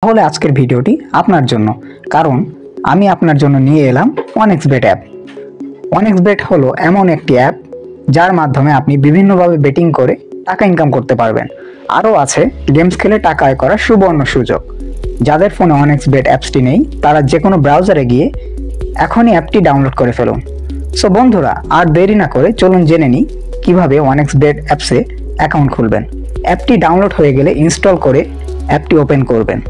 তাহলে আজকের ভিডিওটি আপনার জন্য, কারণ আমি আপনার জন্য নিয়ে এলাম OneXBet অ্যাপ। OneXBet হলো এমন একটি অ্যাপ যার মাধ্যমে আপনি বিভিন্নভাবে বেটিং করে টাকা ইনকাম করতে পারবেন। আরও আছে গেমস খেলে টাকা আয় করার সুবর্ণ সুযোগ। যাদের ফোনে OneXBet অ্যাপসটি নেই তারা যে কোনো ব্রাউজারে গিয়ে এখনই অ্যাপটি ডাউনলোড করে ফেলুন। সো বন্ধুরা, আর দেরি না করে চলুন জেনে নিই কীভাবে OneXBet অ্যাপসে অ্যাকাউন্ট খুলবেন। অ্যাপটি ডাউনলোড হয়ে গেলে ইনস্টল করে অ্যাপটি ওপেন করবেন।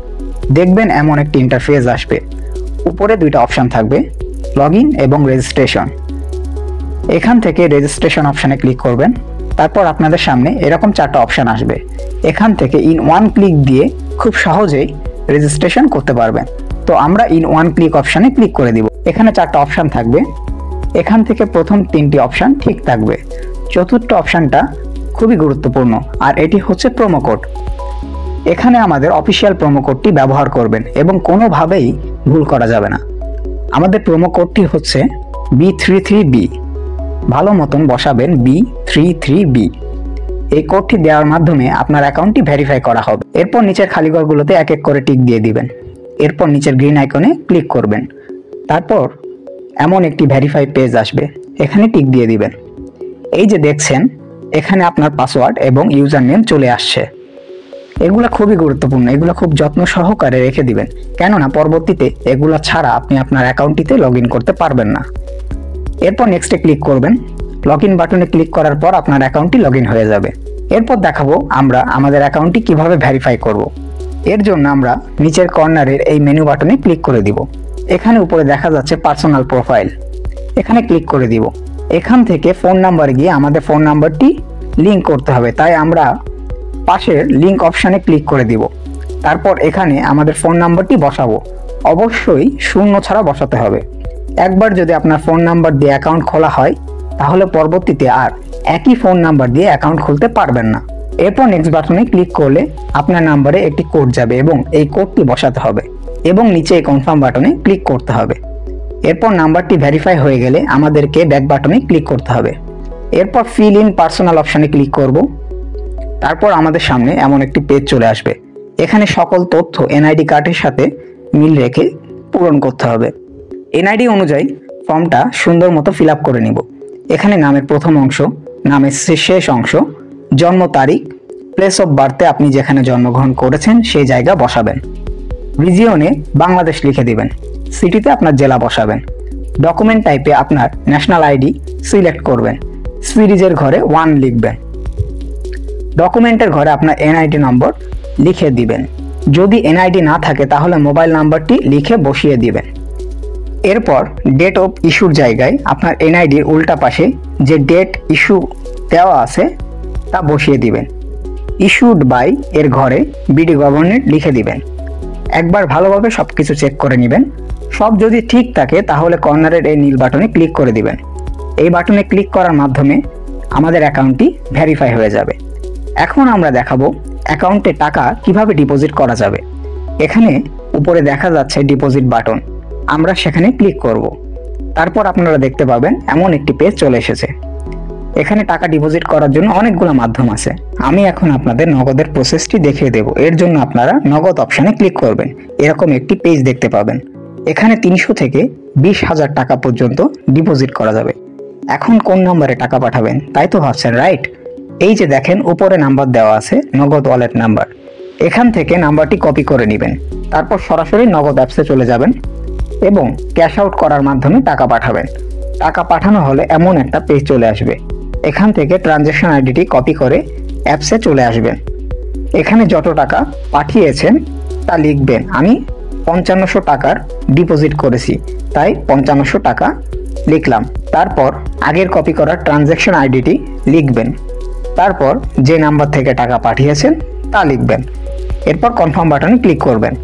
দেখবেন এমন একটি ইন্টারফেস আসবে। উপরে দুইটা অপশান থাকবে, লগইন এবং রেজিস্ট্রেশন। এখান থেকে রেজিস্ট্রেশন অপশানে ক্লিক করবেন। তারপর আপনাদের সামনে এরকম চারটা অপশান আসবে। এখান থেকে ইন ওয়ান ক্লিক দিয়ে খুব সহজেই রেজিস্ট্রেশন করতে পারবেন। তো আমরা ইন ওয়ান ক্লিক অপশানে ক্লিক করে দিব। এখানে চারটা অপশান থাকবে। এখান থেকে প্রথম তিনটি অপশান ঠিক থাকবে। চতুর্থ অপশানটা খুবই গুরুত্বপূর্ণ, আর এটি হচ্ছে প্রোমো কোড। এখানে আমাদের অফিসিয়াল প্রোমো কোডটি ব্যবহার করবেন এবং কোনোভাবেই ভুল করা যাবে না। আমাদের প্রোমো কোডটি হচ্ছে B33B। ভালো মতন বসাবেন B33B। এই কোডটি দেওয়ার মাধ্যমে আপনার অ্যাকাউন্টটি ভেরিফাই করা হবে। এরপর নিচের খালি ঘরগুলোতে এক এক করে টিক দিয়ে দিবেন। এরপর নিচের গ্রিন আইকনে ক্লিক করবেন। তারপর এমন একটি ভেরিফাই পেজ আসবে, এখানে টিক দিয়ে দিবেন। এই যে দেখছেন, এখানে আপনার পাসওয়ার্ড এবং ইউজার নেম চলে আসছে। এগুলো খুবই গুরুত্বপূর্ণ, এগুলো খুব যত্ন সহকারে রেখে দিবেন, কেননা পরবর্তীতে এগুলো ছাড়া আপনি আপনার অ্যাকাউন্টটিতে লগ ইন করতে পারবেন না। এরপর নেক্সটে ক্লিক করবেন। লগ ইন বাটনে ক্লিক করার পর আপনার অ্যাকাউন্টটি লগ ইন হয়ে যাবে। এরপর দেখাবো আমরা আমাদের অ্যাকাউন্টটি কিভাবে ভেরিফাই করব। এর জন্য আমরা নিচের কর্নারের এই মেনু বাটনে ক্লিক করে দিব। এখানে উপরে দেখা যাচ্ছে পার্সোনাল প্রোফাইল, এখানে ক্লিক করে দিব। এখান থেকে ফোন নাম্বার গিয়ে আমাদের ফোন নাম্বারটি লিঙ্ক করতে হবে, তাই আমরা পাশের লিঙ্ক অপশানে ক্লিক করে দিব। তারপর এখানে আমাদের ফোন নাম্বারটি বসাবো। অবশ্যই শূন্য ছাড়া বসাতে হবে। একবার যদি আপনার ফোন নাম্বার দিয়ে অ্যাকাউন্ট খোলা হয় তাহলে পরবর্তীতে আর একই ফোন নাম্বার দিয়ে অ্যাকাউন্ট খুলতে পারবেন না। এরপর নেক্সট বাটনে ক্লিক করলে আপনার নাম্বারে একটি কোড যাবে এবং এই কোডটি বসাতে হবে এবং নিচে এই কনফার্ম বাটনে ক্লিক করতে হবে। এরপর নাম্বারটি ভেরিফাই হয়ে গেলে আমাদেরকে ব্যাক বাটনে ক্লিক করতে হবে। এরপর ফিল ইন পার্সোনাল অপশানে ক্লিক করব। তারপর আমাদের সামনে এমন একটি পেজ চলে আসবে। এখানে সকল তথ্য এনআইডি কার্ডের সাথে মিল রেখে পূরণ করতে হবে। এনআইডি অনুযায়ী ফর্মটা সুন্দর মতো ফিল আপ করে নিব। এখানে নামের প্রথম অংশ, নামের শেষ অংশ, জন্ম তারিখ, প্লেস অফ বার্থে আপনি যেখানে জন্মগ্রহণ করেছেন সেই জায়গা বসাবেন। রিজিয়নে বাংলাদেশ লিখে দিবেন। সিটিতে আপনার জেলা বসাবেন। ডকুমেন্ট টাইপে আপনার ন্যাশনাল আইডি সিলেক্ট করবেন। সিরিজের ঘরে 1 লিখবেন। ডকুমেন্টের ঘরে আপনার এনআইডি নম্বর লিখে দিবেন। যদি এনআইডি না থাকে তাহলে মোবাইল নাম্বারটি লিখে বসিয়ে দিবেন। এরপর ডেট অফ ইস্যুর জায়গায় আপনার এনআইডির উল্টা পাশে যে ডেট ইস্যু দেওয়া আছে তা বসিয়ে দিবেন। ইস্যুড বাই এর ঘরে বিডি গভর্নমেন্ট লিখে দিবেন। একবার ভালোভাবে সব কিছু চেক করে নেবেন। সব যদি ঠিক থাকে তাহলে কর্নারের এই নীল বাটনে ক্লিক করে দিবেন। এই বাটনে ক্লিক করার মাধ্যমে আমাদের অ্যাকাউন্টটি ভেরিফাই হয়ে যাবে। এখন আমরা দেখাবো অ্যাকাউন্টে টাকা কিভাবে ডিপোজিট করা যাবে। এখানে উপরে দেখা যাচ্ছে ডিপোজিট বাটন, আমরা সেখানে ক্লিক করব। তারপর আপনারা দেখতে পাবেন এমন একটি পেজ চলে এসেছে। এখানে টাকা ডিপোজিট করার জন্য অনেকগুলো মাধ্যম আছে। আমি এখন আপনাদের নগদের প্রসেসটি দেখিয়ে দেব। এর জন্য আপনারা নগদ অপশানে ক্লিক করবেন। এরকম একটি পেজ দেখতে পাবেন। এখানে 300 থেকে 20,000 টাকা পর্যন্ত ডিপোজিট করা যাবে। এখন কোন নম্বরে টাকা পাঠাবেন তাই তো ভাবছেন, রাইট? এই যে দেখেন উপরে নাম্বার দেওয়া আছে, নগদ ওয়ালেট নাম্বার। এখান থেকে নাম্বারটি কপি করে নেবেন। তারপর সরাসরি নগদ অ্যাপসে চলে যাবেন এবং ক্যাশ আউট করার মাধ্যমে টাকা পাঠাবেন। টাকা পাঠানো হলে এমন একটা পেজ চলে আসবে। এখান থেকে ট্রানজ্যাকশন আইডিটি কপি করে অ্যাপসে চলে আসবেন। এখানে যত টাকা পাঠিয়েছেন তা লিখবেন। আমি 5500 টাকার ডিপোজিট করেছি, তাই 5500 টাকা লিখলাম। তারপর আগের কপি করা ট্রানজ্যাকশন আইডিটি লিখবেন। তারপর যে নাম্বার থেকে টাকা পাঠিয়েছেন তা লিখবেন। এরপর কনফার্ম বাটনে ক্লিক করবেন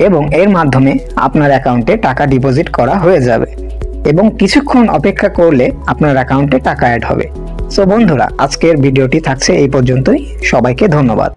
এবং এর মাধ্যমে আপনার অ্যাকাউন্টে টাকা ডিপোজিট করা হয়ে যাবে এবং কিছুক্ষণ অপেক্ষা করলে আপনার অ্যাকাউন্টে টাকা অ্যাড হবে। সো বন্ধুরা, আজকের ভিডিওটি থাকছে এই পর্যন্তই। সবাইকে ধন্যবাদ।